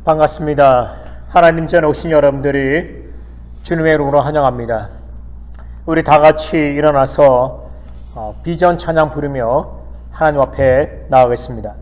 반갑습니다. 하나님 전에 오신 여러분들이 주님의 이름으로 환영합니다. 우리 다 같이 일어나서 비전 찬양 부르며 하나님 앞에 나아가겠습니다.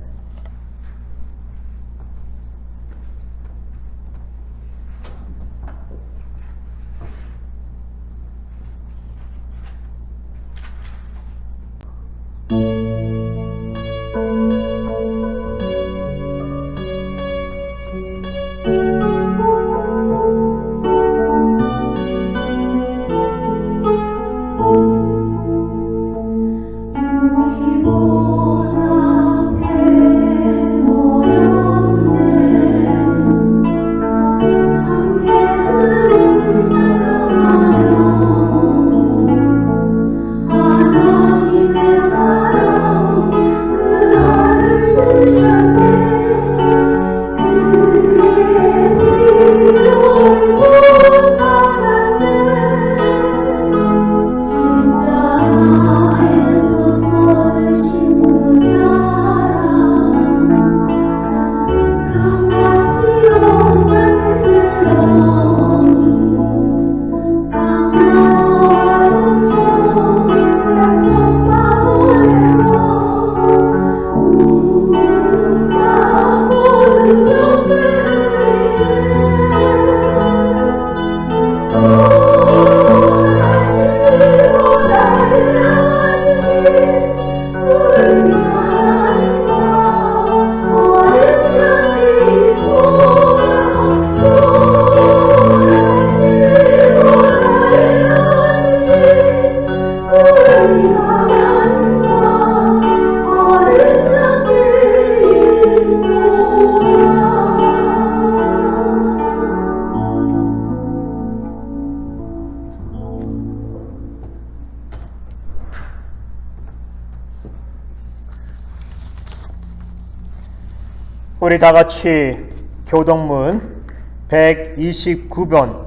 우리 다 같이 교동문 129번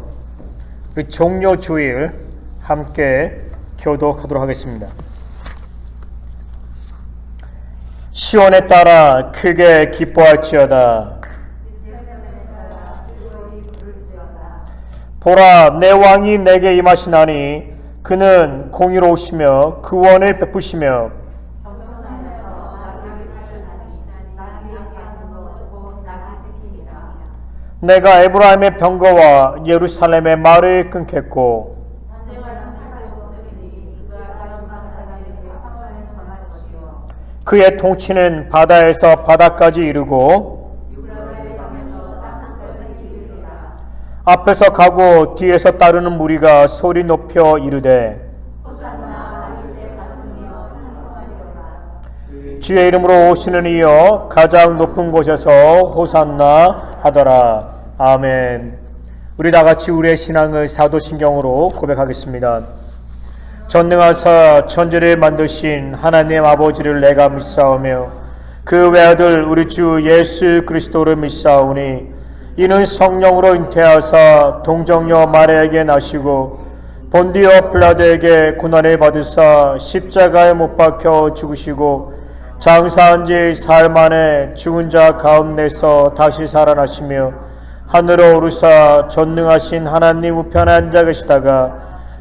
우리 종료 주일 함께 교독하도록 하겠습니다. 시온에 따라 크게 기뻐할지어다. 보라, 내 왕이 내게 임하시나니 그는 공의로우시며 구원을 베푸시며 내가 에브라임의 병거와 예루살렘의 말을 끊겠고 그의 통치는 바다에서 바다까지 이르고 앞에서 가고 뒤에서 따르는 무리가 소리 높여 이르되 주의 이름으로 오시는 이여 가장 높은 곳에서 호산나 하더라. 아멘. 우리 다 같이 우리의 신앙을 사도신경으로 고백하겠습니다. 전능하사 천지를 만드신 하나님 아버지를 내가 믿사오며 그 외아들 우리 주 예수 그리스도를 믿사오니 이는 성령으로 잉태하사 동정녀 마리아에게 나시고 본디오 빌라도에게 고난을 받으사 십자가에 못 박혀 죽으시고 장사한 지 사흘 만에 죽은 자 가운데서 다시 살아나시며 하늘로 오르사 전능하신 하나님 우편에 앉아 계시다가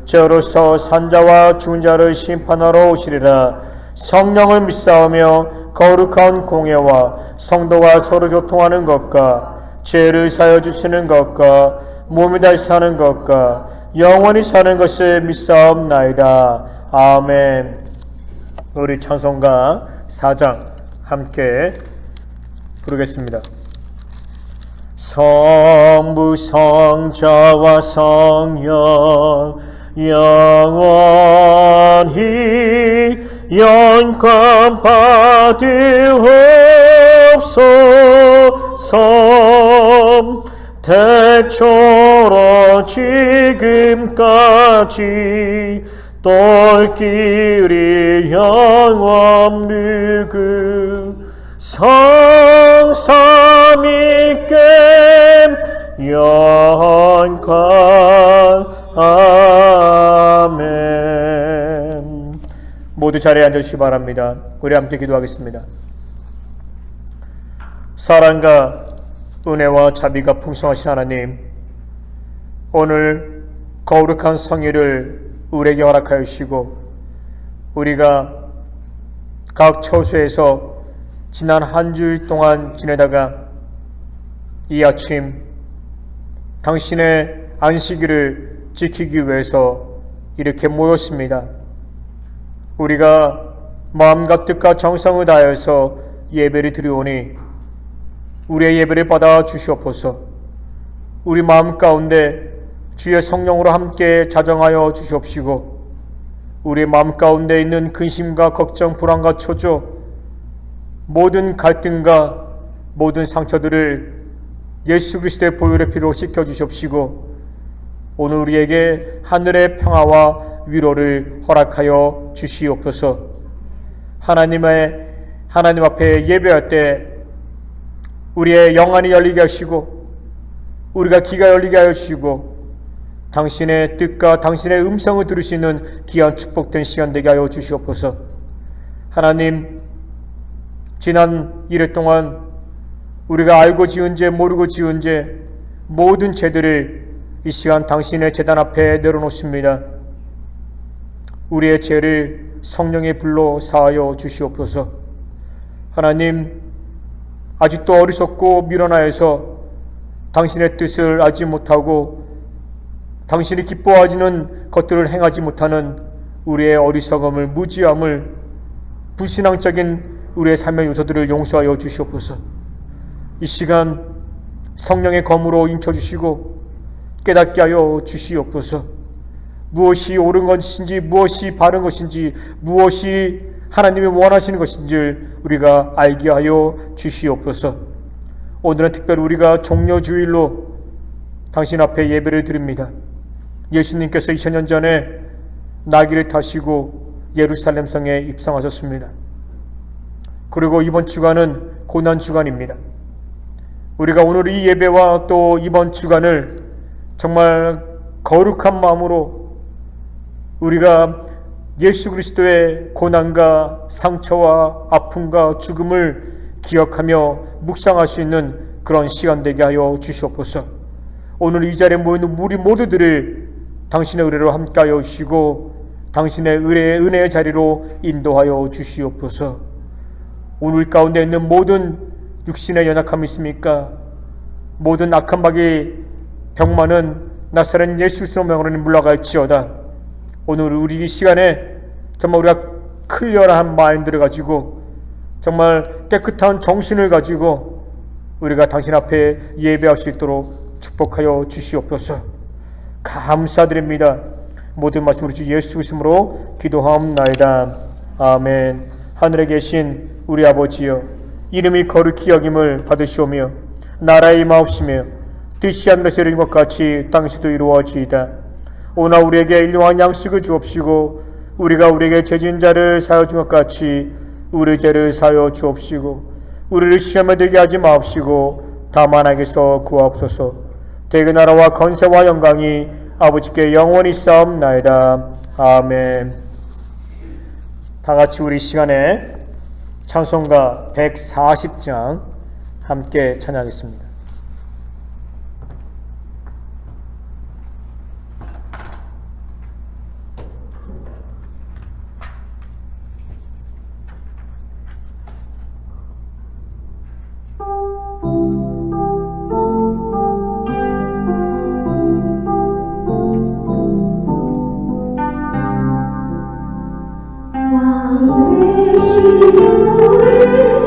저로서 산자와 죽은 자를 심판하러 오시리라. 성령을 믿사오며 거룩한 공예와 성도가 서로 교통하는 것과 죄를 사여 주시는 것과 몸이 다시 사는 것과 영원히 사는 것을 믿사옵나이다. 아멘. 우리 찬송가 4장 함께 부르겠습니다. 성부 성자와 성령 영원히 영광 받으옵소서. 태초로 지금까지 똘끼리 영원 누구 성삼위께 영광. 아멘. 모두 자리에 앉으시기 바랍니다. 우리 함께 기도하겠습니다. 사랑과 은혜와 자비가 풍성하신 하나님, 오늘 거룩한 성일을 우리에게 허락하여 주시고 우리가 각 처소에서 지난 한 주일 동안 지내다가 이 아침 당신의 안식일을 지키기 위해서 이렇게 모였습니다. 우리가 마음과 뜻과 정성을 다해서 예배를 드리오니 우리의 예배를 받아 주시옵소서. 우리 마음 가운데 주의 성령으로 함께 자정하여 주시옵시고 우리 마음 가운데 있는 근심과 걱정, 불안과 초조, 모든 갈등과 모든 상처들을 예수 그리스도의 보혈의 피로 씻겨 주시옵시고 오늘 우리에게 하늘의 평화와 위로를 허락하여 주시옵소서. 하나님 앞에 예배할 때 우리의 영안이 열리게 하시고 우리가 귀가 열리게 하여 주시고 당신의 뜻과 당신의 음성을 들을 수 있는 귀한 축복된 시간 되게 하여 주시옵소서. 하나님, 지난 일일 동안 우리가 알고 지은 죄 모르고 지은 죄 모든 죄들을 이 시간 당신의 제단 앞에 내려놓습니다. 우리의 죄를 성령의 불로 사하여 주시옵소서. 하나님, 아직도 어리석고 미련하여서 당신의 뜻을 알지 못하고 당신이 기뻐하시는 것들을 행하지 못하는 우리의 어리석음을, 무지함을, 불신앙적인 우리의 삶의 요소들을 용서하여 주시옵소서. 이 시간 성령의 검으로 인쳐주시고 깨닫게 하여 주시옵소서. 무엇이 옳은 것인지, 무엇이 바른 것인지, 무엇이 하나님이 원하시는 것인지를 우리가 알게 하여 주시옵소서. 오늘은 특별히 우리가 종려주일로 당신 앞에 예배를 드립니다. 예수님께서 2000년 전에 나귀를 타시고 예루살렘 성에 입성하셨습니다. 그리고 이번 주간은 고난 주간입니다. 우리가 오늘 이 예배와 또 이번 주간을 정말 거룩한 마음으로 우리가 예수 그리스도의 고난과 상처와 아픔과 죽음을 기억하며 묵상할 수 있는 그런 시간 되게 하여 주시옵소서. 오늘 이 자리에 모이는 우리 모두들을 당신의 은혜로 함께하여 주시고 당신의 은혜의 자리로 인도하여 주시옵소서. 오늘 가운데 있는 모든 육신의 연약함이 있습니까? 모든 악한 마귀 병만은 나사렛 예수 그리스도 명으로 물러갈지어다. 오늘 우리 이 시간에 정말 우리가 클리어한 마인드를 가지고 정말 깨끗한 정신을 가지고 우리가 당신 앞에 예배할 수 있도록 축복하여 주시옵소서. 감사드립니다. 모든 말씀 우리 주 예수 그리스도로 기도하옵나이다. 아멘. 하늘에 계신 우리 아버지여, 이름이 거룩히 여김을 받으시오며 나라의 임하옵시며 뜻이 하늘에서 이루어진 것 같이 땅에서도 이루어지이다. 오나 우리에게 일용할 양식을 주옵시고 우리가 우리에게 죄진 자를 사하여 준 것 같이 우리 죄를 사하여 주옵시고 우리를 시험에 들게 하지 마옵시고 다만 악에서 구하옵소서. 대그 나라와 건세와 영광이 아버지께 영원히 싸움나이다. 아멘. 다같이 우리 시간에 찬송가 140장 함께 찬양하겠습니다. 우리 속에 바람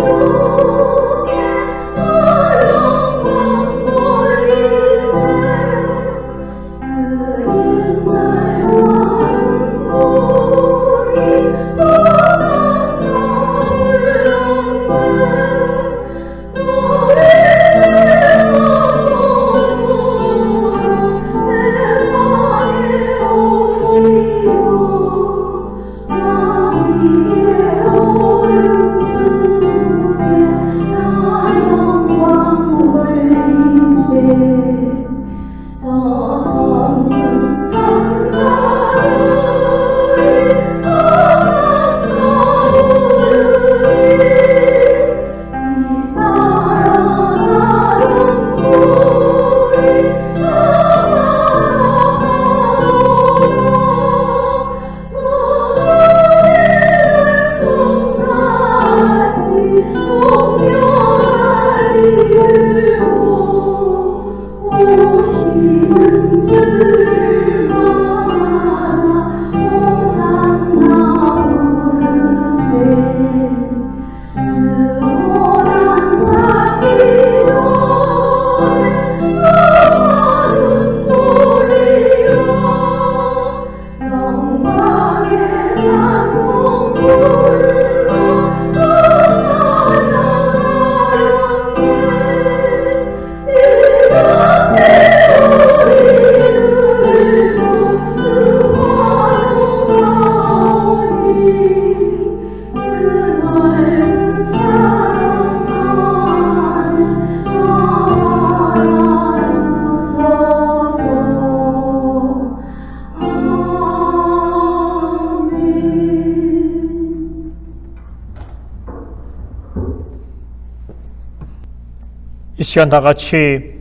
시간 다 같이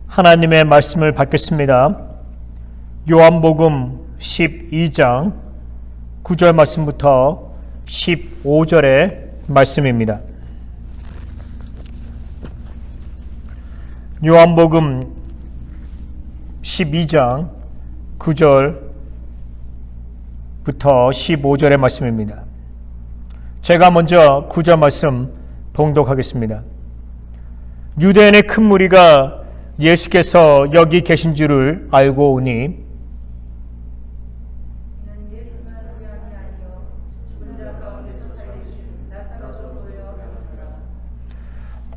하나님의 말씀을 받겠습니다. 요한복음 12장 9절 말씀부터 15절의 말씀입니다. 요한복음 12장 9절부터 15절의 말씀입니다. 제가 먼저 9절 말씀 봉독하겠습니다. 유대인의 큰 무리가 예수께서 여기 계신 줄을 알고 오니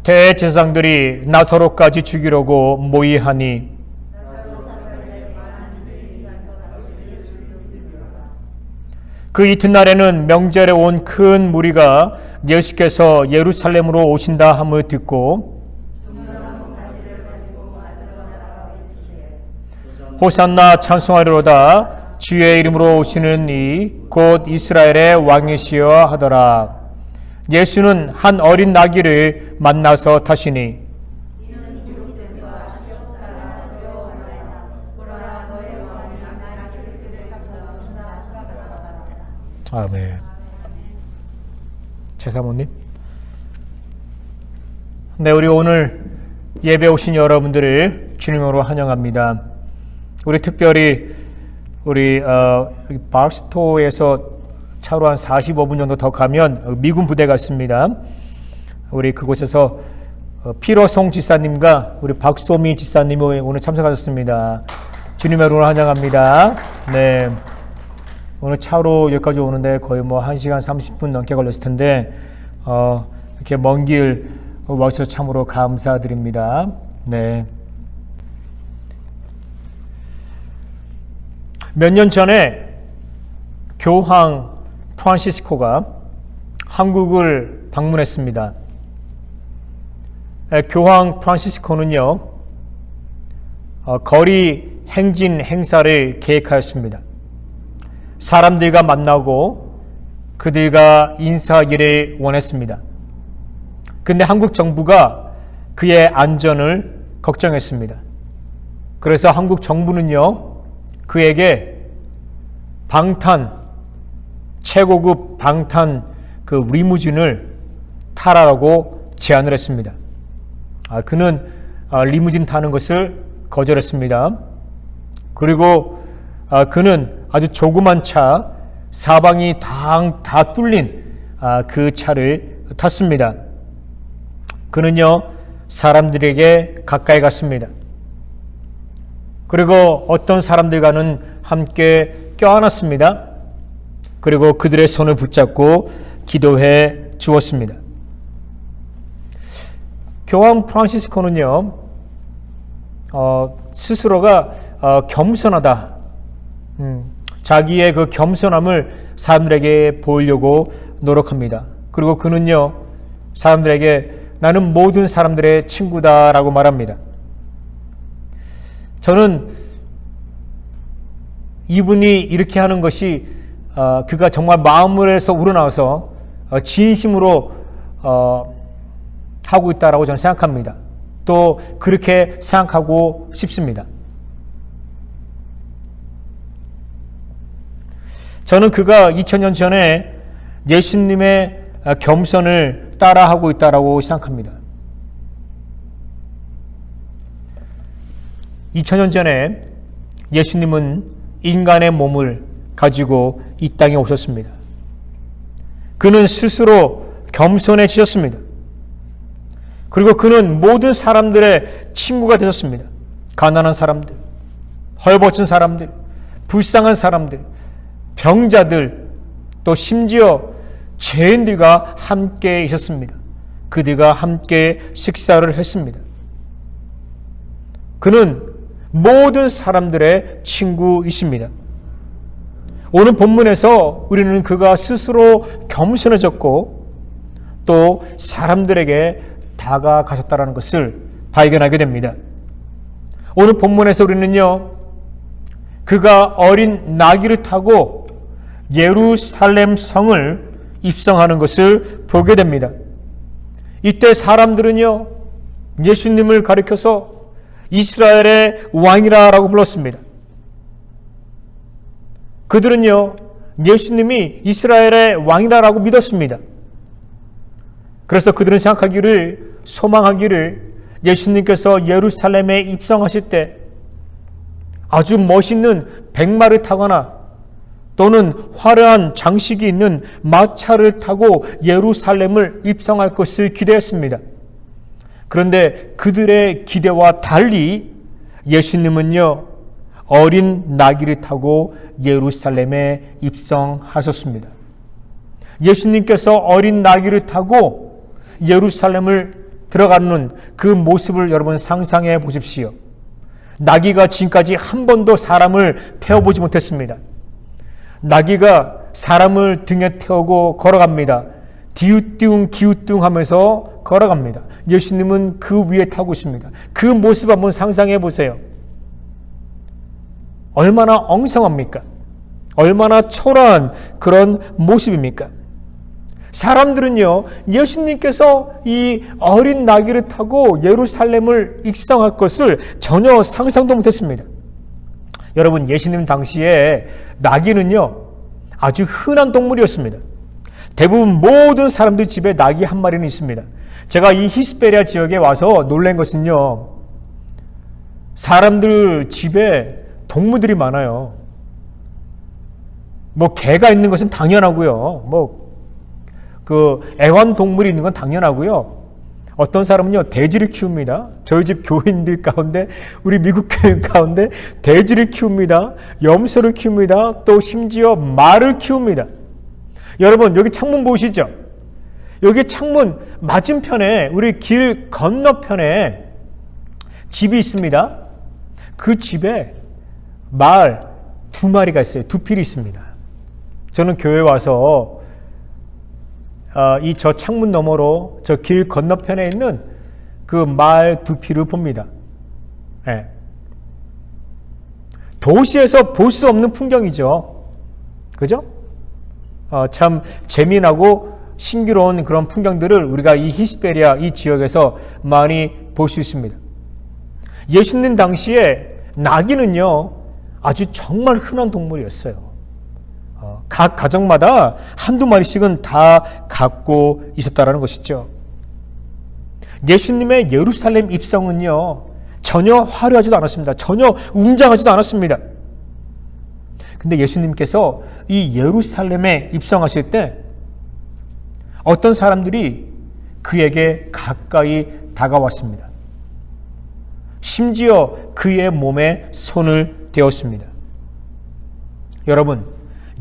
대제사장들이 나사로까지 죽이려고 모의하니 그 이튿날에는 명절에 온 큰 무리가 예수께서 예루살렘으로 오신다 함을 듣고 호산나 찬송하리로다 주의 이름으로 오시는 이 곧 이스라엘의 왕이시여 하더라. 예수는 한 어린 나귀를 만나서 타시니 아멘. 제사모님. 네, 우리 오늘 예배 오신 여러분들을 주님으로 환영합니다. 우리 특별히 우리 박스토에서 차로 한 45분 정도 더 가면 미군 부대가 있습니다. 우리 그곳에서 피러송 지사님과 우리 박소미 지사님이 오늘 참석하셨습니다. 주님의 이름으로 환영합니다. 네. 오늘 차로 여기까지 오는데 거의 1시간 30분 넘게 걸렸을 텐데 이렇게 먼 길 와주셔서 참으로 감사드립니다. 네. 몇 년 전에 교황 프란시스코가 한국을 방문했습니다. 교황 프란시스코는요, 거리 행진 행사를 계획하였습니다. 사람들과 만나고 그들과 인사하기를 원했습니다. 근데 한국 정부가 그의 안전을 걱정했습니다. 그래서 한국 정부는요, 그에게 최고급 방탄 그 리무진을 타라라고 제안을 했습니다. 그는 리무진 타는 것을 거절했습니다. 그리고 그는 아주 조그만 차, 사방이 다 뚫린 그 차를 탔습니다. 그는요, 사람들에게 가까이 갔습니다. 그리고 어떤 사람들과는 함께 껴안았습니다. 그리고 그들의 손을 붙잡고 기도해 주었습니다. 교황 프란시스코는요, 스스로가 겸손하다. 자기의 그 겸손함을 사람들에게 보이려고 노력합니다. 그리고 그는요, 사람들에게 나는 모든 사람들의 친구다라고 말합니다. 저는 이분이 이렇게 하는 것이 그가 정말 마음에서 우러나와서 진심으로 하고 있다라고 저는 생각합니다. 또 그렇게 생각하고 싶습니다. 저는 그가 2000년 전에 예수님의 겸손을 따라하고 있다라고 생각합니다. 2000년 전에 예수님은 인간의 몸을 가지고 이 땅에 오셨습니다. 그는 스스로 겸손해지셨습니다. 그리고 그는 모든 사람들의 친구가 되셨습니다. 가난한 사람들, 헐벗은 사람들, 불쌍한 사람들, 병자들, 또 심지어 죄인들과 함께 있었습니다. 그들과 함께 식사를 했습니다. 그는 모든 사람들의 친구이십니다. 오늘 본문에서 우리는 그가 스스로 겸손해졌고 또 사람들에게 다가가셨다는 것을 발견하게 됩니다. 오늘 본문에서 우리는요, 그가 어린 나귀를 타고 예루살렘 성을 입성하는 것을 보게 됩니다. 이때 사람들은요, 예수님을 가리켜서 이스라엘의 왕이라고 불렀습니다. 그들은요, 예수님이 이스라엘의 왕이라고 믿었습니다. 그래서 그들은 생각하기를, 소망하기를 예수님께서 예루살렘에 입성하실 때 아주 멋있는 백마를 타거나 또는 화려한 장식이 있는 마차를 타고 예루살렘을 입성할 것을 기대했습니다. 그런데 그들의 기대와 달리 예수님은요, 어린 나귀를 타고 예루살렘에 입성하셨습니다. 예수님께서 어린 나귀를 타고 예루살렘을 들어가는 그 모습을 여러분 상상해 보십시오. 나귀가 지금까지 한 번도 사람을 태워보지 못했습니다. 나귀가 사람을 등에 태우고 걸어갑니다. 디우뚱 기우뚱 하면서 걸어갑니다. 예수님은 그 위에 타고 있습니다. 그 모습 한번 상상해 보세요. 얼마나 엉성합니까? 얼마나 초라한 그런 모습입니까? 사람들은요, 예수님께서 이 어린 나귀를 타고 예루살렘을 입성할 것을 전혀 상상도 못했습니다. 여러분, 예수님 당시에 나귀는요, 아주 흔한 동물이었습니다. 대부분 모든 사람들 집에 나귀 한 마리는 있습니다. 제가 이 히스페리아 지역에 와서 놀란 것은요, 사람들 집에 동물들이 많아요. 뭐 개가 있는 것은 당연하고요. 애완동물이 있는 건 당연하고요. 어떤 사람은요, 돼지를 키웁니다. 저희 집 교인들 가운데, 우리 미국 교인 가운데 돼지를 키웁니다. 염소를 키웁니다. 또 심지어 말을 키웁니다. 여러분, 여기 창문 보이시죠? 여기 창문 맞은편에, 우리 길 건너편에 집이 있습니다. 그 집에 말 2마리가 있어요. 2필이 있습니다. 저는 교회 와서 저 창문 너머로 저 길 건너편에 있는 그 말 2필을 봅니다. 네. 도시에서 볼 수 없는 풍경이죠. 그죠? 참 재미나고 신기로운 그런 풍경들을 우리가 이 히스페리아 이 지역에서 많이 볼 수 있습니다. 예수님 당시에 나귀는요, 아주 정말 흔한 동물이었어요. 각 가정마다 한두 마리씩은 다 갖고 있었다라는 것이죠. 예수님의 예루살렘 입성은요, 전혀 화려하지도 않았습니다. 전혀 웅장하지도 않았습니다. 근데 예수님께서 이 예루살렘에 입성하실 때 어떤 사람들이 그에게 가까이 다가왔습니다. 심지어 그의 몸에 손을 대었습니다. 여러분,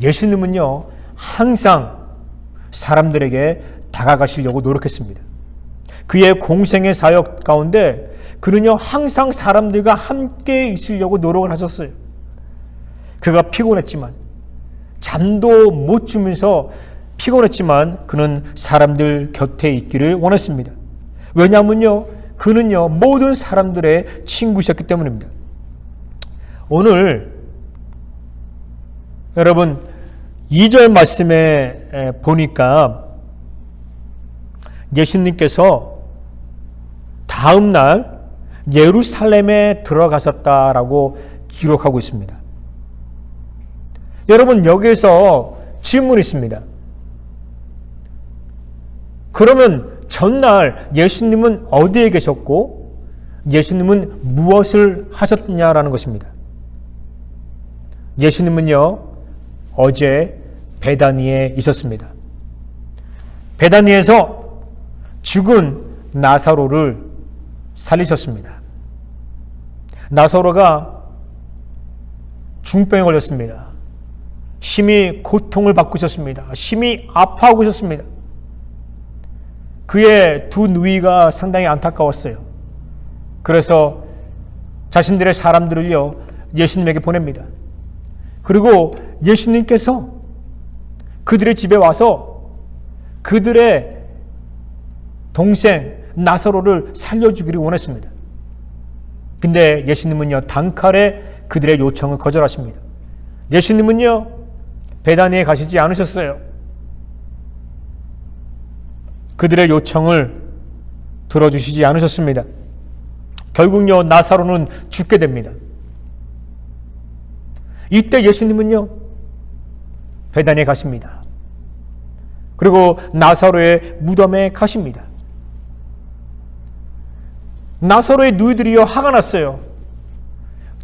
예수님은요, 항상 사람들에게 다가가시려고 노력했습니다. 그의 공생의 사역 가운데 그는요, 항상 사람들과 함께 있으려고 노력을 하셨어요. 그가 피곤했지만, 잠도 못 주면서 피곤했지만 그는 사람들 곁에 있기를 원했습니다. 왜냐하면요, 그는요, 모든 사람들의 친구셨기 때문입니다. 오늘 여러분 2절 말씀에 보니까 예수님께서 다음 날 예루살렘에 들어가셨다라고 기록하고 있습니다. 여러분, 여기에서 질문이 있습니다. 그러면 전날 예수님은 어디에 계셨고 예수님은 무엇을 하셨냐라는 것입니다. 예수님은요, 어제 베다니에 있었습니다. 베다니에서 죽은 나사로를 살리셨습니다. 나사로가 중병에 걸렸습니다. 심히 고통을 받고 있었습니다. 심히 아파하고 있었습니다. 그의 두 누이가 상당히 안타까웠어요. 그래서 자신들의 사람들을요, 예수님에게 보냅니다. 그리고 예수님께서 그들의 집에 와서 그들의 동생 나사로를 살려주기를 원했습니다. 근데 예수님은요, 단칼에 그들의 요청을 거절하십니다. 예수님은요, 베다니에 가시지 않으셨어요. 그들의 요청을 들어주시지 않으셨습니다. 결국요 나사로는 죽게 됩니다. 이때 예수님은요 베다니에 가십니다. 그리고 나사로의 무덤에 가십니다. 나사로의 누이들이요 화가 났어요.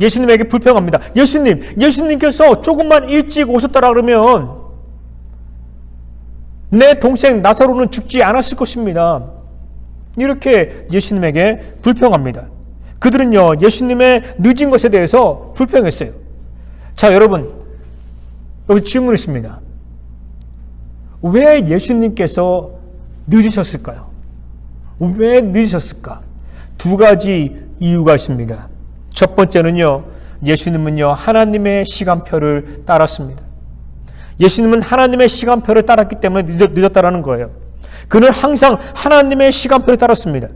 예수님에게 불평합니다. 예수님께서 조금만 일찍 오셨다라 그러면 내 동생 나사로는 죽지 않았을 것입니다. 이렇게 예수님에게 불평합니다. 그들은요 예수님의 늦은 것에 대해서 불평했어요. 자, 여러분, 여기 질문이 있습니다. 왜 예수님께서 늦으셨을까요? 왜 늦으셨을까? 두 가지 이유가 있습니다. 첫 번째는요, 예수님은요 하나님의 시간표를 따랐습니다. 예수님은 하나님의 시간표를 따랐기 때문에 늦었다라는 거예요. 그는 항상 하나님의 시간표를 따랐습니다.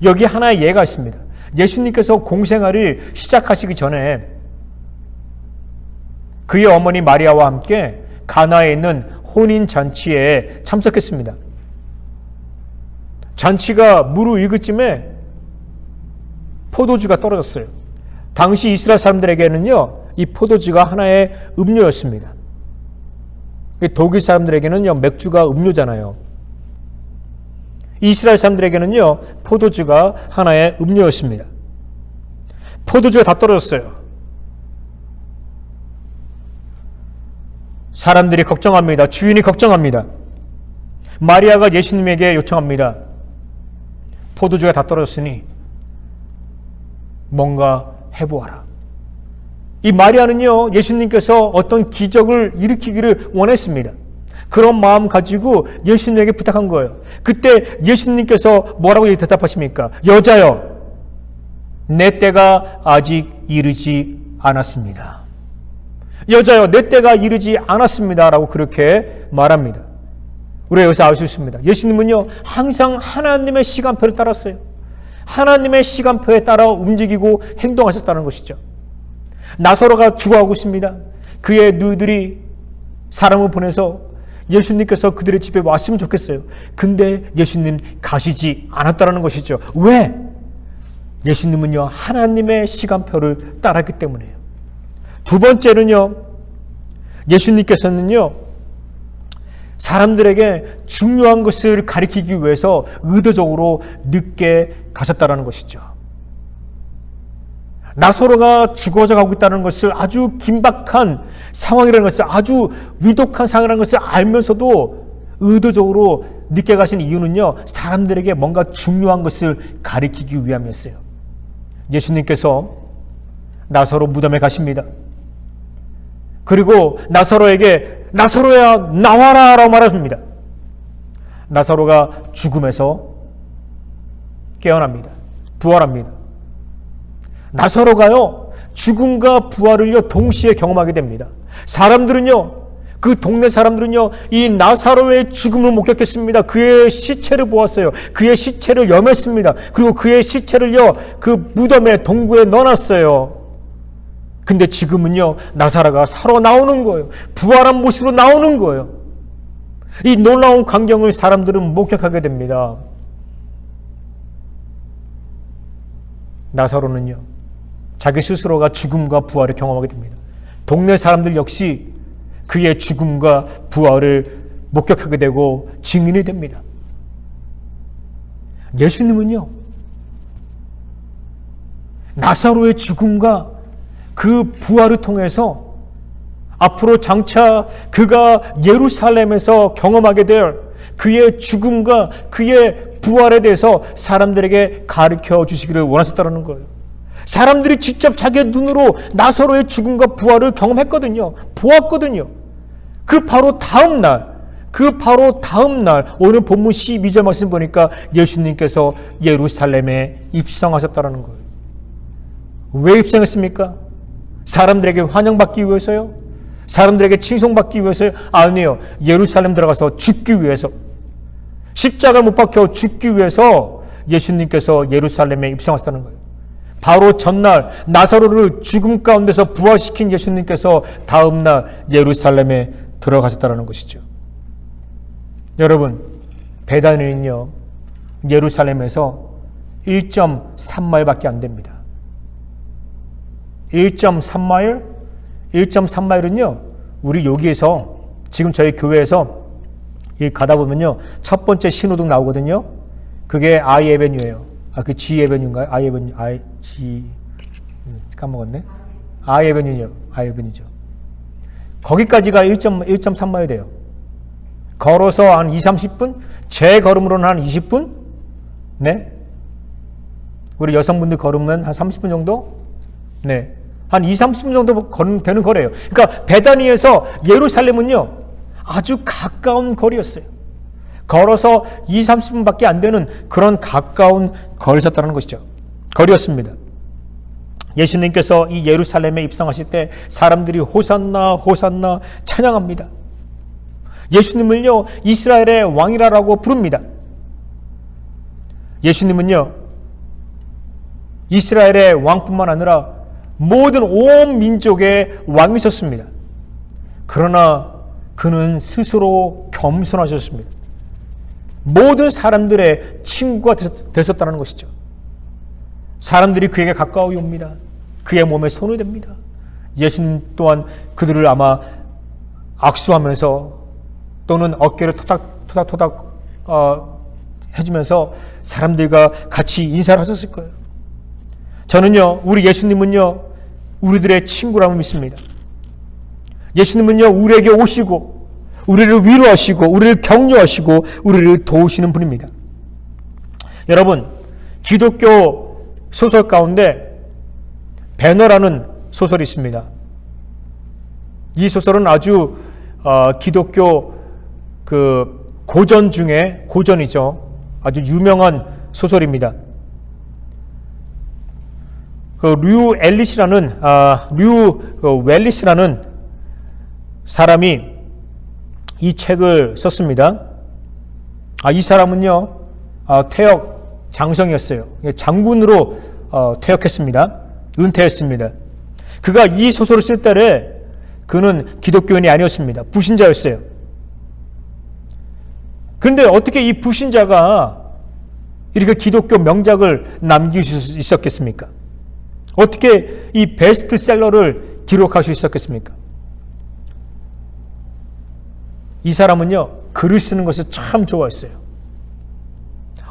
여기 하나의 예가 있습니다. 예수님께서 공생활을 시작하시기 전에 그의 어머니 마리아와 함께 가나에 있는 혼인잔치에 참석했습니다. 잔치가 무르익을 쯤에 포도주가 떨어졌어요. 당시 이스라엘 사람들에게는요 이 포도주가 하나의 음료였습니다. 독일 사람들에게는요 맥주가 음료잖아요. 이스라엘 사람들에게는요 포도주가 하나의 음료였습니다. 포도주가 다 떨어졌어요. 사람들이 걱정합니다. 주인이 걱정합니다. 마리아가 예수님에게 요청합니다. 포도주가 다 떨어졌으니 뭔가 해보아라. 이 마리아는요 예수님께서 어떤 기적을 일으키기를 원했습니다. 그런 마음 가지고 예수님에게 부탁한 거예요. 그때 예수님께서 뭐라고 대답하십니까? 여자여, 내 때가 아직 이르지 않았습니다. 여자여, 내 때가 이르지 않았습니다 라고 그렇게 말합니다. 우리가 여기서 알 수 있습니다. 예수님은요 항상 하나님의 시간표를 따랐어요. 하나님의 시간표에 따라 움직이고 행동하셨다는 것이죠. 나사로가 죽어가고 있습니다. 그의 누이들이 사람을 보내서 예수님께서 그들의 집에 왔으면 좋겠어요. 근데 예수님 가시지 않았다는 것이죠. 왜? 예수님은요 하나님의 시간표를 따랐기 때문이에요. 두 번째는요, 예수님께서는요 사람들에게 중요한 것을 가리키기 위해서 의도적으로 늦게 가셨다는 것이죠. 나사로가 죽어져 가고 있다는 것을, 아주 긴박한 상황이라는 것을, 아주 위독한 상황이라는 것을 알면서도 의도적으로 늦게 가신 이유는요 사람들에게 뭔가 중요한 것을 가리키기 위함이었어요. 예수님께서 나사로 무덤에 가십니다. 그리고 나사로에게 나사로야 나와라 라고 말합니다. 나사로가 죽음에서 깨어납니다. 부활합니다. 나사로가요 죽음과 부활을요 동시에 경험하게 됩니다. 사람들은요, 그 동네 사람들은요 이 나사로의 죽음을 목격했습니다. 그의 시체를 보았어요. 그의 시체를 염했습니다. 그리고 그의 시체를요 그 무덤에, 동굴에 넣어놨어요. 근데 지금은요 나사로가 살아 나오는 거예요. 부활한 모습으로 나오는 거예요. 이 놀라운 광경을 사람들은 목격하게 됩니다. 나사로는요 자기 스스로가 죽음과 부활을 경험하게 됩니다. 동네 사람들 역시 그의 죽음과 부활을 목격하게 되고 증인이 됩니다. 예수님은요 나사로의 죽음과 그 부활을 통해서 앞으로 장차 그가 예루살렘에서 경험하게 될 그의 죽음과 그의 부활에 대해서 사람들에게 가르쳐 주시기를 원하셨다는 거예요. 사람들이 직접 자기의 눈으로 나사로의 죽음과 부활을 경험했거든요. 보았거든요. 그 바로 다음 날 오늘 본문 12절 말씀 보니까 예수님께서 예루살렘에 입성하셨다는 거예요. 왜 입성했습니까? 사람들에게 환영받기 위해서요? 사람들에게 칭송받기 위해서요? 아니에요. 예루살렘 들어가서 죽기 위해서, 십자가 못 박혀 죽기 위해서 예수님께서 예루살렘에 입성하셨다는 거예요. 바로 전날 나사로를 죽음 가운데서 부활시킨 예수님께서 다음 날 예루살렘에 들어가셨다는 것이죠. 여러분, 베다니는요 예루살렘에서 1.3마일밖에 안 됩니다. 1.3마일? 1.3마일은요, 우리 여기에서, 지금 저희 교회에서 가다 보면요, 첫 번째 신호등 나오거든요. 그게 I 에베뉴예요. 그 G 에베뉴인가요? I 에베뉴, G, 까먹었네. I 에베뉴죠. I 에베뉴죠. 거기까지가 1.3마일 돼요. 걸어서 한 2-30분? 제 걸음으로는 한 20분? 네. 우리 여성분들 걸으면 한 30분 정도? 네. 한 2-30분 정도 되는 거래요. 그러니까 베다니에서 예루살렘은요, 아주 가까운 거리였어요. 걸어서 2-30분밖에 안 되는 그런 가까운 거리였다는 것이죠. 거리였습니다. 예수님께서 이 예루살렘에 입성하실 때 사람들이 호산나 호산나 찬양합니다. 예수님을요, 이스라엘의 왕이라고 부릅니다. 예수님은요, 이스라엘의 왕뿐만 아니라 모든 온 민족의 왕이셨습니다. 그러나 그는 스스로 겸손하셨습니다. 모든 사람들의 친구가 되셨다는 것이죠. 사람들이 그에게 가까이 옵니다. 그의 몸에 손을 댑니다. 예수님 또한 그들을 아마 악수하면서 또는 어깨를 토닥토닥 해주면서 사람들과 같이 인사를 하셨을 거예요. 저는요, 우리 예수님은요, 우리들의 친구라고 믿습니다. 예수님은요, 우리에게 오시고 우리를 위로하시고 우리를 격려하시고 우리를 도우시는 분입니다. 여러분, 기독교 소설 가운데 배너라는 소설이 있습니다. 이 소설은 아주 기독교 그 고전 중에 고전이죠. 아주 유명한 소설입니다. 류 웰리스라는 사람이 이 책을 썼습니다. 이 사람은요, 퇴역 장성이었어요. 장군으로 퇴역했습니다. 은퇴했습니다. 그가 이 소설을 쓸 때에 그는 기독교인이 아니었습니다. 불신자였어요. 그런데 어떻게 이 불신자가 이렇게 기독교 명작을 남길 수 있었겠습니까? 어떻게 이 베스트셀러를 기록할 수 있었겠습니까? 이 사람은요, 글을 쓰는 것을 참 좋아했어요.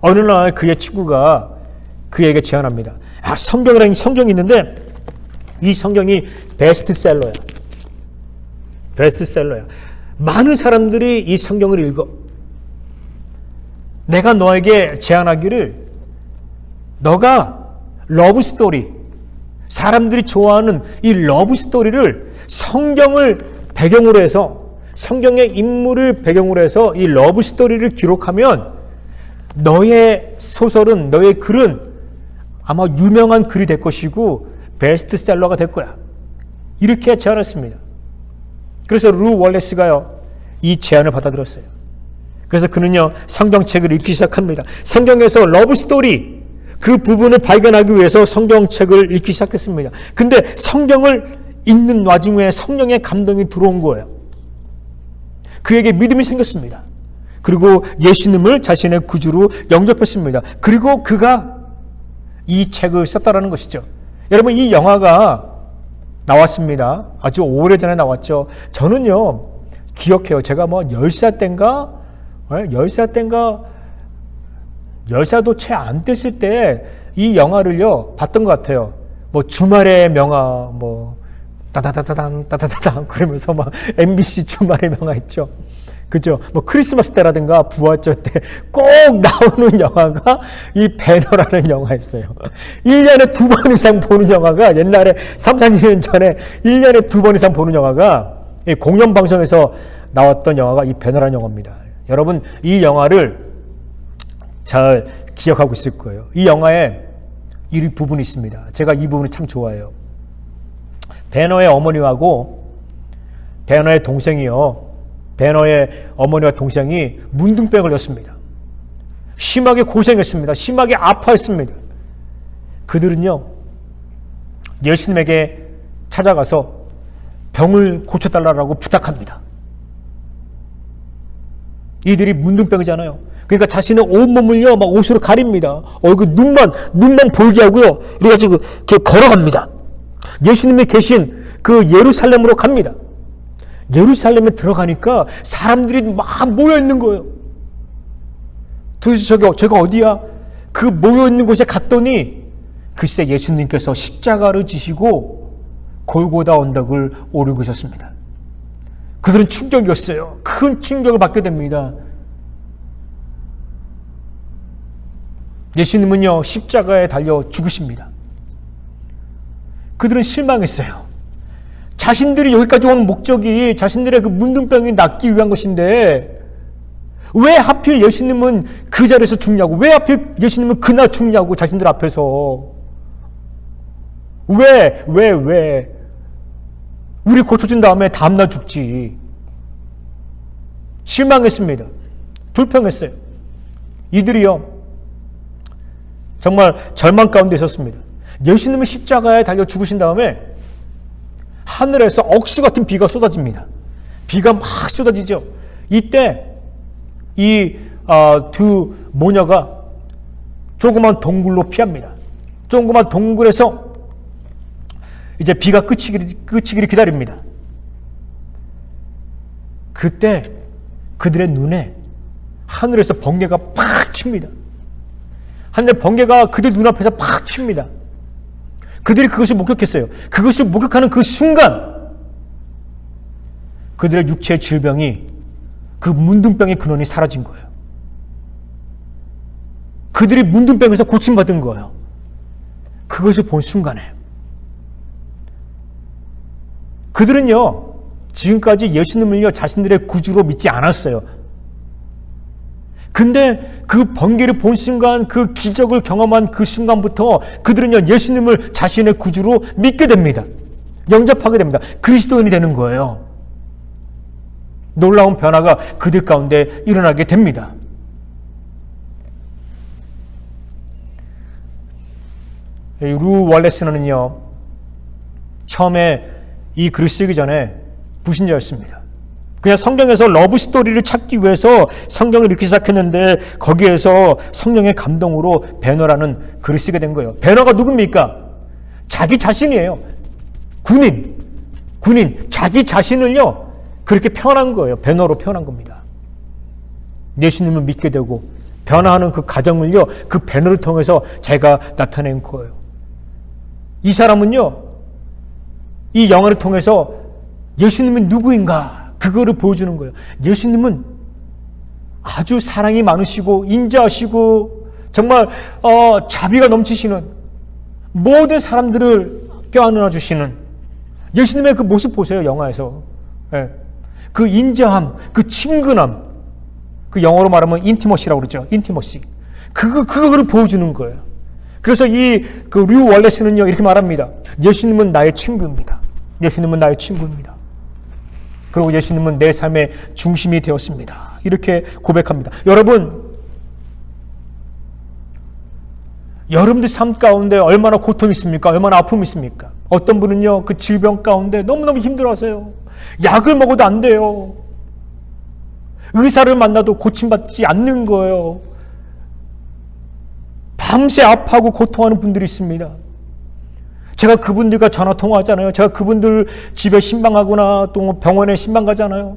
어느 날 그의 친구가 그에게 제안합니다. 성경이라는 성경이 있는데 이 성경이 베스트셀러야. 베스트셀러야. 많은 사람들이 이 성경을 읽어. 내가 너에게 제안하기를 너가 러브스토리, 사람들이 좋아하는 이 러브스토리를 성경을 배경으로 해서, 성경의 인물을 배경으로 해서 이 러브스토리를 기록하면 너의 소설은, 너의 글은 아마 유명한 글이 될 것이고 베스트셀러가 될 거야. 이렇게 제안했습니다. 그래서 루 월레스가요, 이 제안을 받아들였어요. 그래서 그는요, 성경책을 읽기 시작합니다. 성경에서 러브스토리, 그 부분을 발견하기 위해서 성경책을 읽기 시작했습니다. 근데 성경을 읽는 와중에 성령의 감동이 들어온 거예요. 그에게 믿음이 생겼습니다. 그리고 예수님을 자신의 구주로 영접했습니다. 그리고 그가 이 책을 썼다라는 것이죠. 여러분, 이 영화가 나왔습니다. 아주 오래전에 나왔죠. 저는요, 기억해요. 제가 10살 땐가 10살도 채 안 됐을 때 이 영화를요, 봤던 것 같아요. 주말의 명화, 따다다다당, 따다다당, 그러면서 MBC 주말의 명화 있죠. 그죠? 크리스마스 때라든가 부활절 때 꼭 나오는 영화가 이 배너라는 영화였어요. 1년에 2번 이상 보는 영화가, 옛날에 3, 4년 전에 1년에 2번 이상 보는 영화가 공영방송에서 나왔던 영화가 이 배너라는 영화입니다. 여러분, 이 영화를 잘 기억하고 있을 거예요. 이 영화에 이 부분이 있습니다. 제가 이 부분을 참 좋아해요. 배너의 어머니하고 배너의 동생이요, 배너의 어머니와 동생이 문둥병에 걸렸습니다. 심하게 고생했습니다. 심하게 아파했습니다. 그들은요, 예수님에게 찾아가서 병을 고쳐달라고 부탁합니다. 이들이 문둥병이잖아요. 그러니까 자신의 온몸을요, 막 옷으로 가립니다. 얼굴, 눈만 보이게 하고요. 이래가지고 이렇게 걸어갑니다. 예수님이 계신 그 예루살렘으로 갑니다. 예루살렘에 들어가니까 사람들이 막 모여있는 거예요. 도대체 저가 어디야? 그 모여있는 곳에 갔더니 글쎄 예수님께서 십자가를 지시고 골고다 언덕을 오르고 계셨습니다. 그들은 충격이었어요. 큰 충격을 받게 됩니다. 예수님은요, 십자가에 달려 죽으십니다. 그들은 실망했어요. 자신들이 여기까지 온 목적이 자신들의 그 문둥병이 낫기 위한 것인데 왜 하필 예수님은 그 자리에서 죽냐고, 왜 하필 예수님은 그날 죽냐고, 자신들 앞에서. 왜? 우리 고쳐준 다음에 다음날 죽지. 실망했습니다. 불평했어요. 이들이요, 정말 절망 가운데 있었습니다. 예수님은 십자가에 달려 죽으신 다음에 하늘에서 억수 같은 비가 쏟아집니다. 비가 막 쏟아지죠. 이때 이 두 모녀가 조그만 동굴로 피합니다. 조그만 동굴에서 이제 비가 그치기를 기다립니다. 그때 그들의 눈에 하늘에서 번개가 팍 칩니다. 하늘의 번개가 그들 눈앞에서 팍 칩니다. 그들이 그것을 목격했어요. 그것을 목격하는 그 순간 그들의 육체의 질병이, 그 문둥병의 근원이 사라진 거예요. 그들이 문둥병에서 고침받은 거예요. 그것을 본 순간에 그들은요, 지금까지 예수님을요, 자신들의 구주로 믿지 않았어요. 근데 그 번개를 본 순간, 그 기적을 경험한 그 순간부터 그들은요, 예수님을 자신의 구주로 믿게 됩니다. 영접하게 됩니다. 그리스도인이 되는 거예요. 놀라운 변화가 그들 가운데 일어나게 됩니다. 루 월레스는요, 처음에 이 글을 쓰기 전에 불신자였습니다. 그냥 성경에서 러브 스토리를 찾기 위해서 성경을 읽기 시작했는데 거기에서 성령의 감동으로 배너라는 글을 쓰게 된 거예요. 배너가 누굽니까? 자기 자신이에요. 군인, 자기 자신을요, 그렇게 표현한 거예요. 배너로 표현한 겁니다. 예수님을 믿게 되고 변화하는 그 과정을요, 그 배너를 통해서 자기가 나타낸 거예요. 이 사람은요, 이 영화를 통해서 예수님은 누구인가, 그거를 보여주는 거예요. 예수님은 아주 사랑이 많으시고 인자하시고 정말 자비가 넘치시는, 모든 사람들을 껴안아 주시는 예수님의 그 모습 보세요. 영화에서. 네. 그 인자함, 그 친근함, 그 영어로 말하면 인티머시라고 그러죠. 인티머시. 그거를 보여주는 거예요. 그래서 그 류 월레스는요, 이렇게 말합니다. 예수님은 나의 친구입니다. 예수님은 나의 친구입니다. 그리고 예수님은 내 삶의 중심이 되었습니다. 이렇게 고백합니다. 여러분들 삶 가운데 얼마나 고통이 있습니까? 얼마나 아픔이 있습니까? 어떤 분은요, 그 질병 가운데 너무너무 힘들어하세요. 약을 먹어도 안 돼요. 의사를 만나도 고침받지 않는 거예요. 밤새 아파하고 고통하는 분들이 있습니다. 제가 그분들과 전화 통화하잖아요. 제가 그분들 집에 신방하거나 또 병원에 신방 가잖아요.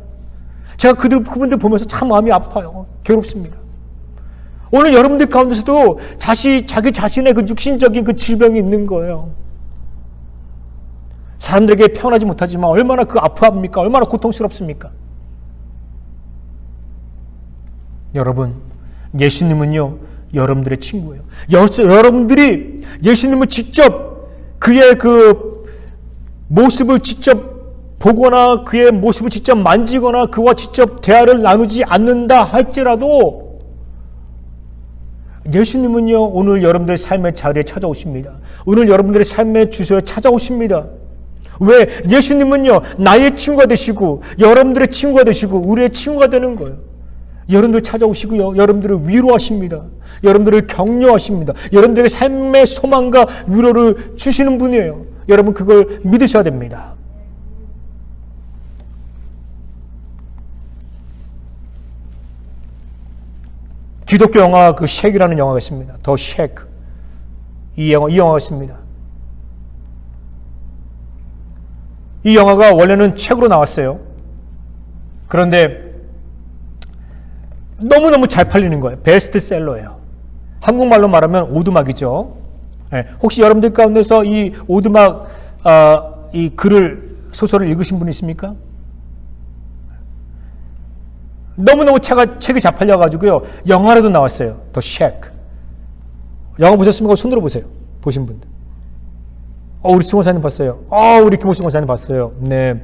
제가 그분들 보면서 참 마음이 아파요. 괴롭습니다. 오늘 여러분들 가운데서도 자기 자신의 그 육신적인 그 질병이 있는 거예요. 사람들에게 표현하지 못하지만 얼마나 그 아파합니까? 얼마나 고통스럽습니까? 여러분, 예수님은요, 여러분들의 친구예요. 여러분들이 예수님을 직접 그의 그 모습을 직접 보거나 그의 모습을 직접 만지거나 그와 직접 대화를 나누지 않는다 할지라도 예수님은요, 오늘 여러분들의 삶의 자리에 찾아오십니다. 오늘 여러분들의 삶의 주소에 찾아오십니다. 왜? 예수님은요, 나의 친구가 되시고 여러분들의 친구가 되시고 우리의 친구가 되는 거예요. 여러분들 찾아오시고요, 여러분들을 위로하십니다. 여러분들을 격려하십니다. 여러분들에게 삶의 소망과 위로를 주시는 분이에요. 여러분, 그걸 믿으셔야 됩니다. 기독교 영화 그 쉑이라는 영화가 있습니다. 더 쉑. 이 영화가 있습니다. 이 영화가 원래는 책으로 나왔어요. 그런데 너무너무 잘 팔리는 거예요. 베스트셀러예요. 한국말로 말하면 오두막이죠. 네. 혹시 여러분들 가운데서 이 오두막 이 소설을 읽으신 분 있습니까? 너무너무 책이 잘 팔려가지고요. 영화로도 나왔어요. 더 쉑. 영화 보셨습니까? 손들어 보세요. 보신 분들. 우리 승호사님 봤어요. 우리 김호승 원사님 봤어요. 네.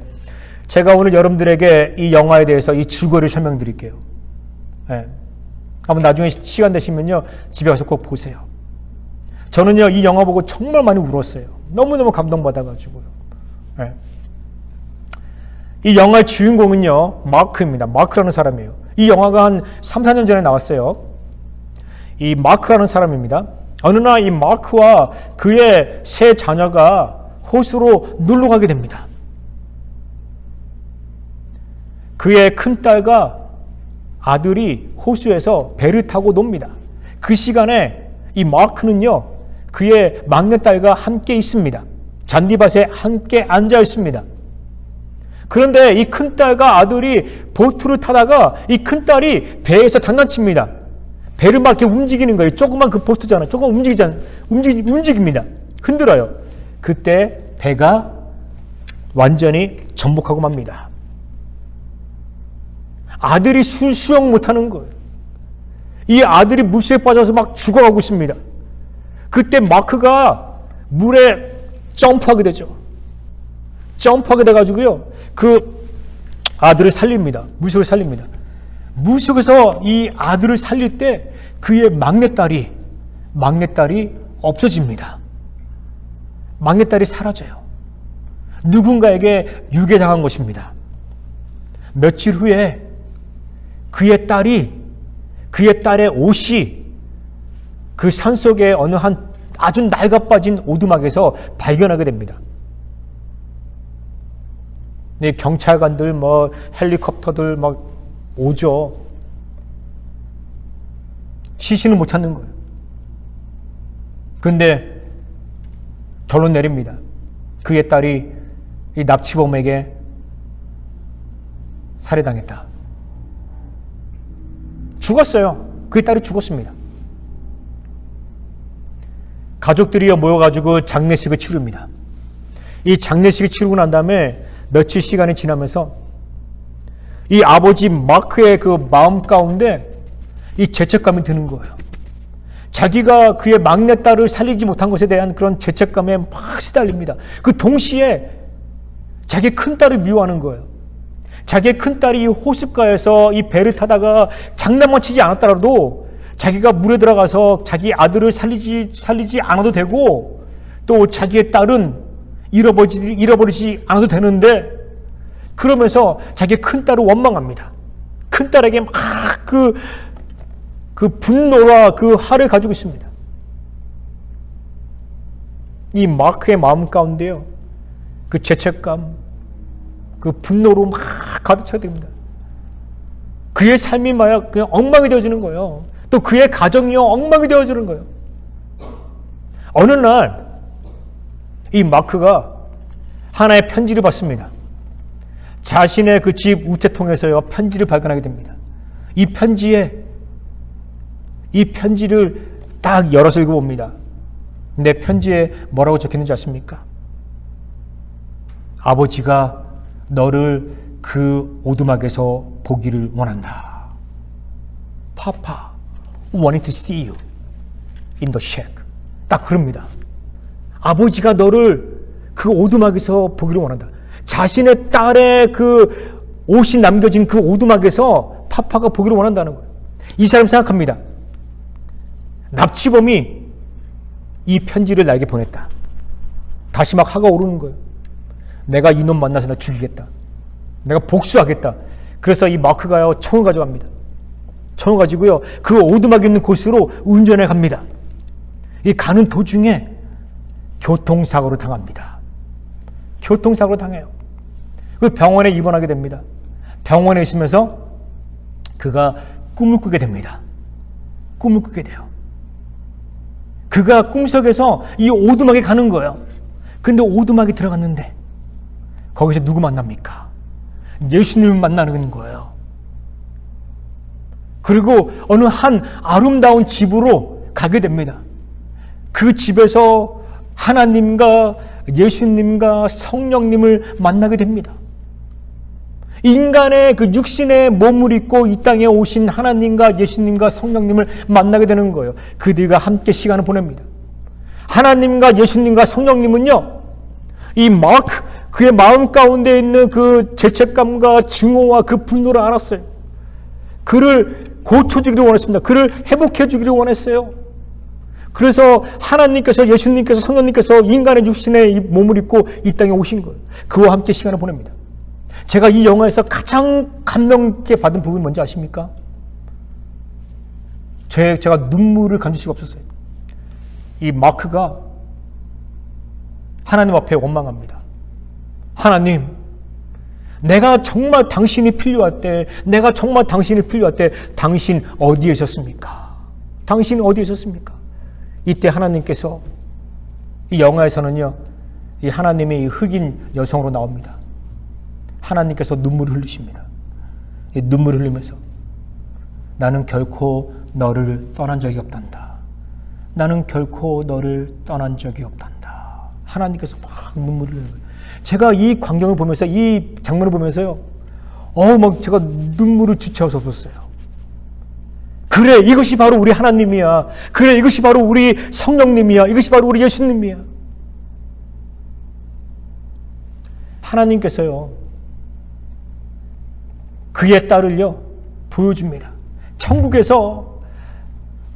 제가 오늘 여러분들에게 이 영화에 대해서 이 줄거리를 설명드릴게요. 네. 한번 나중에 시간 되시면요. 집에 가서 꼭 보세요. 저는요, 이 영화 보고 정말 많이 울었어요. 너무너무 감동받아가지고요. 네. 이 영화의 주인공은요, 마크입니다. 마크라는 사람이에요. 이 영화가 한 3, 4년 전에 나왔어요. 이 마크라는 사람입니다. 어느 날 이 마크와 그의 세 자녀가 호수로 놀러 가게 됩니다. 그의 큰딸과 아들이 호수에서 배를 타고 놉니다. 그 시간에 이 마크는요, 그의 막내딸과 함께 있습니다. 잔디밭에 함께 앉아 있습니다. 그런데 이 큰딸과 아들이 보트를 타다가 이 큰딸이 배에서 장난칩니다. 배를 막 이렇게 움직이는 거예요. 조그만 그 보트잖아요. 조금 움직입니다. 흔들어요. 그때 배가 완전히 전복하고 맙니다. 아들이 수영 못하는 거예요. 이 아들이 물속에 빠져서 막 죽어가고 있습니다. 그때 마크가 물에 점프하게 되죠. 점프하게 돼가지고요. 그 아들을 살립니다. 물속에 살립니다. 물속에서 이 아들을 살릴 때 그의 막내딸이 없어집니다. 막내딸이 사라져요. 누군가에게 유괴당한 것입니다. 며칠 후에 그의 딸의 옷이 그 산속에 어느 한 아주 낡아빠진 오두막에서 발견하게 됩니다. 경찰관들, 헬리콥터들 막 오죠. 시신을 못 찾는 거예요. 그런데 결론 내립니다. 그의 딸이 이 납치범에게 살해당했다. 죽었어요. 그의 딸이 죽었습니다. 가족들이 모여가지고 장례식을 치릅니다. 이 장례식을 치르고 난 다음에 며칠 시간이 지나면서 이 아버지 마크의 그 마음 가운데 이 죄책감이 드는 거예요. 자기가 그의 막내딸을 살리지 못한 것에 대한 그런 죄책감에 막 시달립니다. 그 동시에 자기 큰딸을 미워하는 거예요. 자기의 큰딸이 호숫가에서 이 배를 타다가 장난만 치지 않았더라도 자기가 물에 들어가서 자기 아들을 살리지 않아도 되고, 또 자기의 딸은 잃어버리지 않아도 되는데, 그러면서 자기의 큰딸을 원망합니다. 큰딸에게 막 그 분노와 그 화를 가지고 있습니다. 이 마크의 마음 가운데요, 그 죄책감, 그 분노로 막 가득 차게 됩니다. 그의 삶이 막 그냥 엉망이 되어지는 거예요. 또 그의 가정이요, 엉망이 되어지는 거예요. 어느 날 이 마크가 하나의 편지를 받습니다. 자신의 그 집 우체통에서요, 편지를 발견하게 됩니다. 이 편지를 딱 열어서 읽어봅니다. 근데 편지에 뭐라고 적혔는지 아십니까? 아버지가 너를 그 오두막에서 보기를 원한다. Papa wanted to see you in the shack. 딱 그럽니다. 아버지가 너를 그 오두막에서 보기를 원한다. 자신의 딸의 그 옷이 남겨진 그 오두막에서 파파가 보기를 원한다는 거예요. 이 사람 생각합니다. 납치범이 이 편지를 나에게 보냈다. 다시 막 화가 오르는 거예요. 내가 이놈 만나서 나 죽이겠다. 내가 복수하겠다. 그래서 이 마크가요, 총을 가져갑니다. 총을 가지고요, 그 오두막이 있는 곳으로 운전해 갑니다. 이 가는 도중에 교통사고를 당합니다. 교통사고를 당해요. 그 병원에 입원하게 됩니다. 병원에 있으면서 그가 꿈을 꾸게 됩니다. 꿈을 꾸게 돼요. 그가 꿈속에서 이 오두막에 가는 거예요. 근데 오두막에 들어갔는데 거기서 누구 만납니까? 예수님을 만나는 거예요. 그리고 어느 한 아름다운 집으로 가게 됩니다. 그 집에서 하나님과 예수님과 성령님을 만나게 됩니다. 인간의 그 육신의 몸을 입고 이 땅에 오신 하나님과 예수님과 성령님을 만나게 되는 거예요. 그들과 함께 시간을 보냅니다. 하나님과 예수님과 성령님은요, 이 마크, 그의 마음 가운데 있는 그 죄책감과 증오와 그 분노를 알았어요. 그를 고쳐주기를 원했습니다. 그를 회복해주기를 원했어요. 그래서 하나님께서, 예수님께서, 성령님께서 인간의 육신의 몸을 입고 이 땅에 오신 거예요. 그와 함께 시간을 보냅니다. 제가 이 영화에서 가장 감명 있게 받은 부분이 뭔지 아십니까? 제가 눈물을 감출 수가 없었어요. 이 마크가 하나님 앞에 원망합니다. 하나님, 내가 정말 당신이 필요할 때, 당신 어디에 있었습니까? 당신 어디에 있었습니까? 이때 하나님께서, 이 영화에서는요, 이 하나님의 이 흑인 여성으로 나옵니다. 하나님께서 눈물을 흘리십니다. 이 눈물을 흘리면서 나는 결코 너를 떠난 적이 없단다. 나는 결코 너를 떠난 적이 없단다. 하나님께서 막 눈물을 흘리는 거예요. 제가 이 광경을 보면서, 이 장면을 보면서요, 막 제가 눈물을 주체할 수 없었어요. 그래, 이것이 바로 우리 하나님이야. 그래, 이것이 바로 우리 성령님이야. 이것이 바로 우리 예수님이야. 하나님께서요, 그의 딸을요, 보여줍니다. 천국에서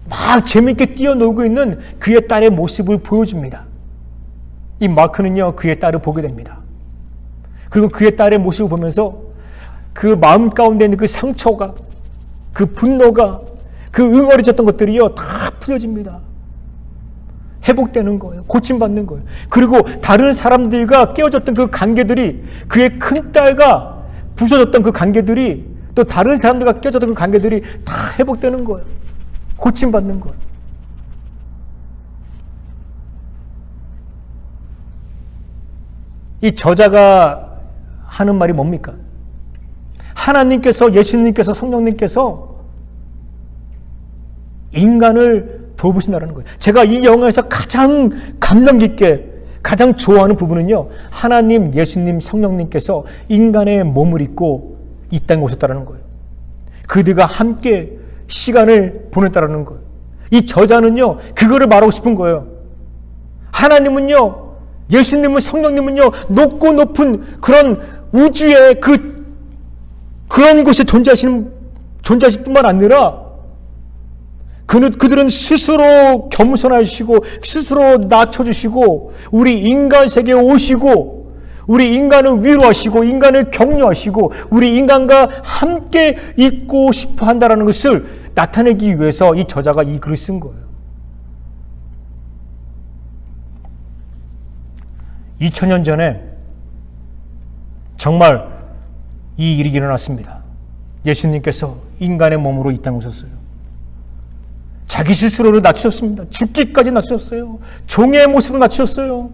막 재밌게 뛰어놀고 있는 그의 딸의 모습을 보여줍니다. 이 마크는요, 그의 딸을 보게 됩니다. 그리고 그의 딸의 모습을 보면서 그 마음 가운데 있는 그 상처가, 그 분노가, 그 응어리졌던 것들이요, 다 풀어집니다. 회복되는 거예요. 고침받는 거예요. 그리고 다른 사람들과 깨어졌던 그 관계들이, 그의 큰딸과 부서졌던 그 관계들이, 또 다른 사람들과 깨어졌던 그 관계들이 다 회복되는 거예요. 고침받는 거예요. 이 저자가 하는 말이 뭡니까? 하나님께서, 예수님께서, 성령님께서 인간을 돌보신다는 거예요. 제가 이 영화에서 가장 감명 깊게, 가장 좋아하는 부분은요, 하나님, 예수님, 성령님께서 인간의 몸을 입고 이 땅에 오셨다는 거예요. 그들과 함께 시간을 보냈다는 거예요. 이 저자는요, 그거를 말하고 싶은 거예요. 하나님은요, 예수님은, 성령님은요, 높고 높은 그런 우주의 그런 곳에 존재하실 뿐만 아니라 그들은 스스로 겸손하시고 스스로 낮춰주시고 우리 인간 세계에 오시고 우리 인간을 위로하시고 인간을 격려하시고 우리 인간과 함께 있고 싶어 한다는 것을 나타내기 위해서 이 저자가 이 글을 쓴 거예요. 2000년 전에 정말 이 일이 일어났습니다. 예수님께서 인간의 몸으로 이 땅에 오셨어요. 자기 스스로를 낮추셨습니다. 죽기까지 낮추셨어요. 종의 모습을 낮추셨어요.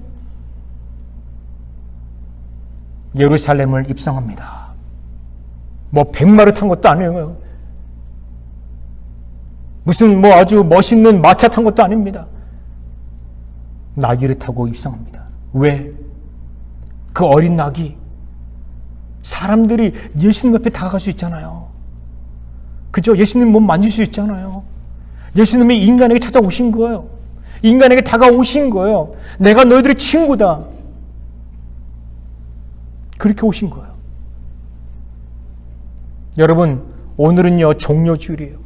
예루살렘을 입성합니다. 뭐 백마를 탄 것도 아니에요. 무슨 뭐 아주 멋있는 마차 탄 것도 아닙니다. 나귀를 타고 입성합니다. 왜? 그 어린 낙이 사람들이 예수님 앞에 다가갈 수 있잖아요. 그죠? 예수님 몸 만질 수 있잖아요. 예수님이 인간에게 찾아오신 거예요. 인간에게 다가오신 거예요. 내가 너희들의 친구다. 그렇게 오신 거예요. 여러분, 오늘은요, 종료주일이에요.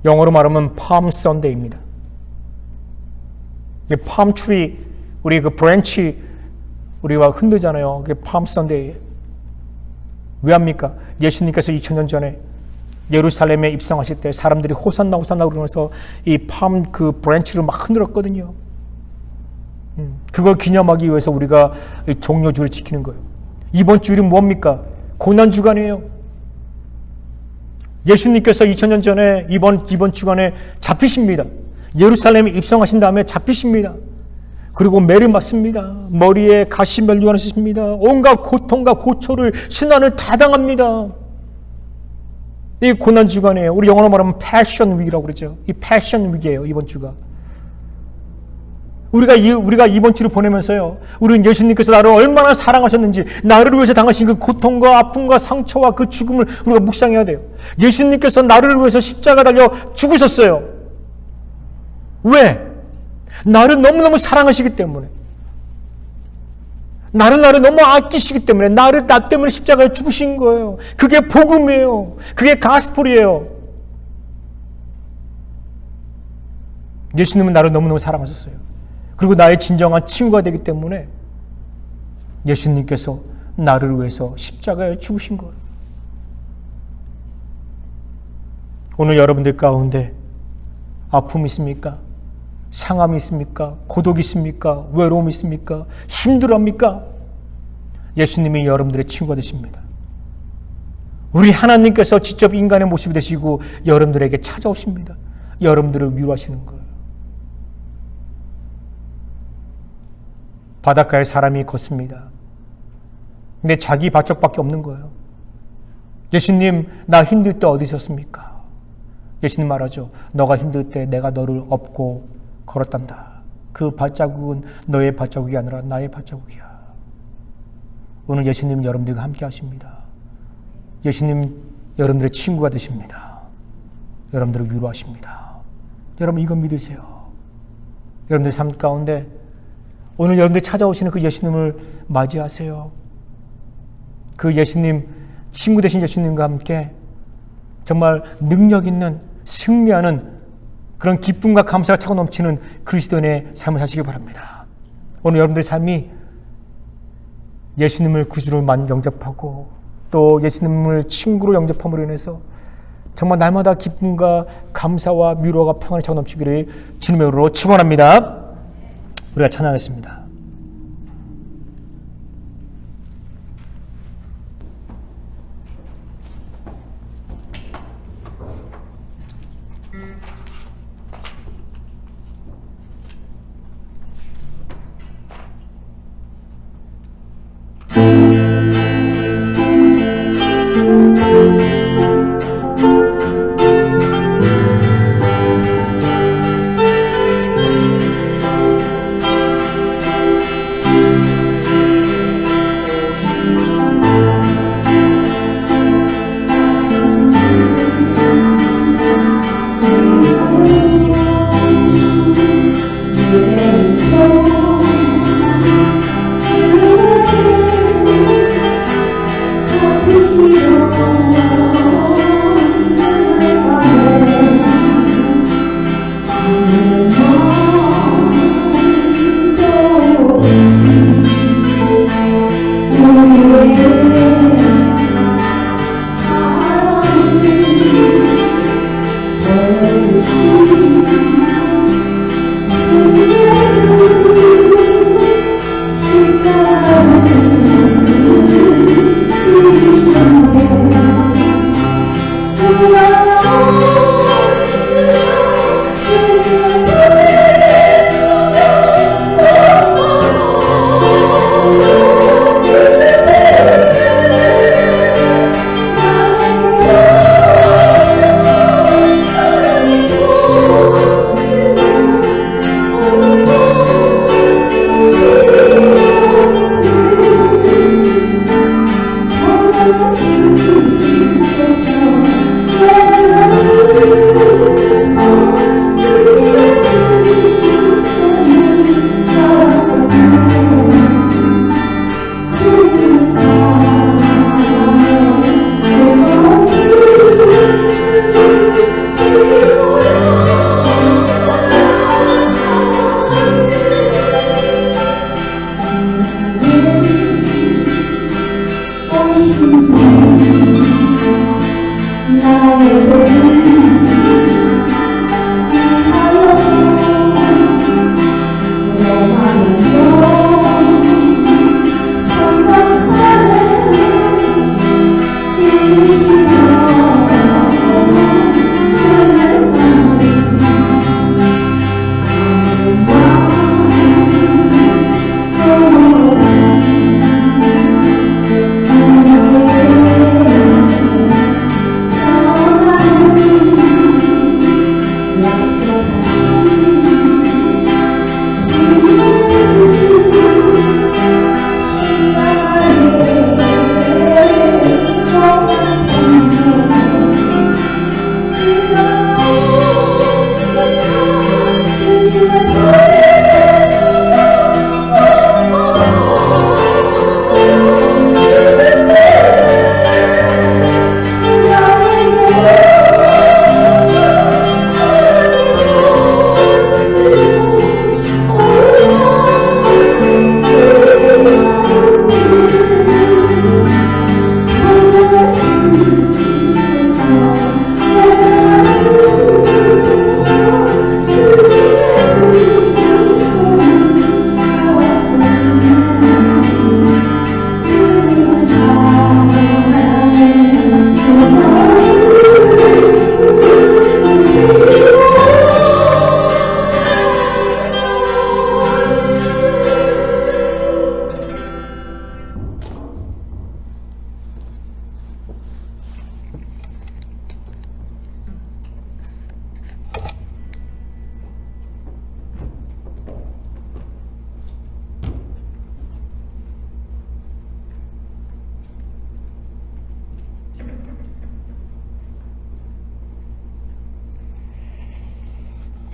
영어로 말하면 팜 선데이입니다. 팜 트리, 우리 그 브랜치 우리가 흔들잖아요. 그게 팜 선데이예요. 왜 합니까? 예수님께서 2000년 전에 예루살렘에 입성하실 때 사람들이 호산나 호산나 그러면서 이 팜 그 브랜치를 막 흔들었거든요. 그걸 기념하기 위해서 우리가 종료주를 지키는 거예요. 이번 주일은 뭡니까? 고난주간이에요. 예수님께서 2000년 전에 이번 주간에 잡히십니다. 예루살렘에 입성하신 다음에 잡히십니다. 그리고 매를 맞습니다. 머리에 가시 멸류관을 쓰십니다. 온갖 고통과 고초를 신난을 다 당합니다. 이 고난 주간이에요. 우리 영어로 말하면 패션 위기라고 그러죠. 이 패션 위기예요. 이번 주가. 우리가 이번 주를 보내면서요. 우리는 예수님께서 나를 얼마나 사랑하셨는지, 나를 위해서 당하신 그 고통과 아픔과 상처와 그 죽음을 우리가 묵상해야 돼요. 예수님께서 나를 위해서 십자가 달려 죽으셨어요. 왜? 나를 너무너무 사랑하시기 때문에. 나를 너무 아끼시기 때문에, 나 때문에 십자가에 죽으신 거예요. 그게 복음이에요. 그게 가스폴이에요. 예수님은 나를 너무너무 사랑하셨어요. 그리고 나의 진정한 친구가 되기 때문에 예수님께서 나를 위해서 십자가에 죽으신 거예요. 오늘 여러분들 가운데 아픔이 있습니까? 상함이 있습니까? 고독이 있습니까? 외로움이 있습니까? 힘들어합니까? 예수님이 여러분들의 친구가 되십니다. 우리 하나님께서 직접 인간의 모습이 되시고 여러분들에게 찾아오십니다. 여러분들을 위로하시는 거예요. 바닷가에 사람이 걷습니다. 근데 자기 발짝밖에 없는 거예요. 예수님, 나 힘들 때 어디 있었습니까? 예수님 말하죠. 너가 힘들 때 내가 너를 업고 걸었단다. 그 발자국은 너의 발자국이 아니라 나의 발자국이야. 오늘 예수님 여러분들과 함께 하십니다. 예수님 여러분들의 친구가 되십니다. 여러분들을 위로하십니다. 여러분 이거 믿으세요. 여러분들 삶 가운데 오늘 여러분들 찾아오시는 그 예수님을 맞이하세요. 그 예수님, 친구 되신 예수님과 함께 정말 능력 있는 승리하는 그런 기쁨과 감사가 차고 넘치는 그리스도인의 삶을 사시기 바랍니다. 오늘 여러분들의 삶이 예수님을 구주로 영접하고 또 예수님을 친구로 영접함으로 인해서 정말 날마다 기쁨과 감사와 위로가 평안이 차고 넘치기를 주님의 이름으로 축원합니다. 우리가 찬양하겠습니다.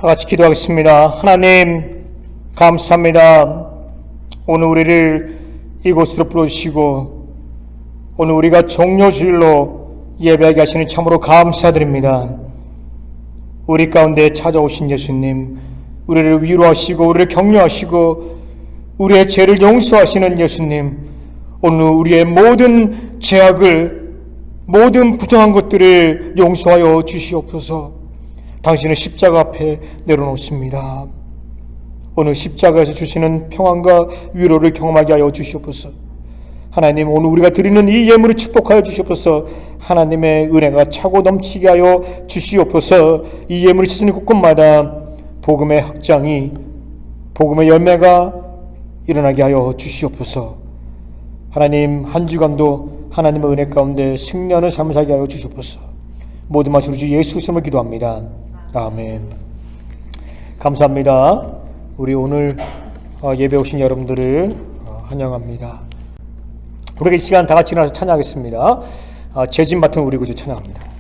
다 같이 기도하겠습니다. 하나님 감사합니다. 오늘 우리를 이곳으로 부르시고 오늘 우리가 종료주일로 예배하게 하시니 참으로 감사드립니다. 우리 가운데 찾아오신 예수님, 우리를 위로하시고 우리를 격려하시고 우리의 죄를 용서하시는 예수님, 오늘 우리의 모든 죄악을, 모든 부정한 것들을 용서하여 주시옵소서. 당신의 십자가 앞에 내려놓습니다. 오늘 십자가에서 주시는 평안과 위로를 경험하게 하여 주시옵소서. 하나님, 오늘 우리가 드리는 이 예물을 축복하여 주시옵소서. 하나님의 은혜가 차고 넘치게 하여 주시옵소서. 이 예물을 쓰는 곳곳마다 복음의 확장이, 복음의 열매가 일어나게 하여 주시옵소서. 하나님, 한 주간도 하나님의 은혜 가운데 승리하는 삶을 살게 하여 주시옵소서. 모든 말씀 주 예수 그리스도로 기도합니다. 아멘. 감사합니다. 우리 오늘 예배 오신 여러분들을 환영합니다. 우리가 이 시간 다 같이 일어나서 찬양하겠습니다. 죄짐 맡은 우리 구주 찬양합니다.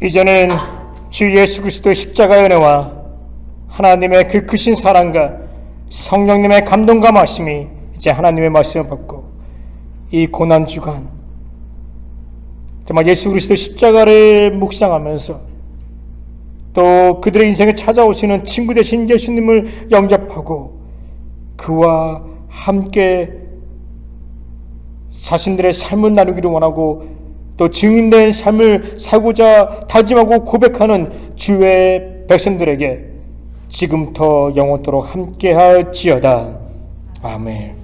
이제는 주 예수 그리스도의 십자가의 은혜와 하나님의 그 크신 사랑과 성령님의 감동과 마심이 이제 하나님의 말씀을 받고 이 고난주간 정말 예수 그리스도 십자가를 묵상하면서 또 그들의 인생에 찾아오시는 친구 되신 예수님을 영접하고 그와 함께 자신들의 삶을 나누기를 원하고 또 증인된 삶을 살고자 다짐하고 고백하는 주의 백성들에게 지금부터 영원토록 함께할지어다. 아멘.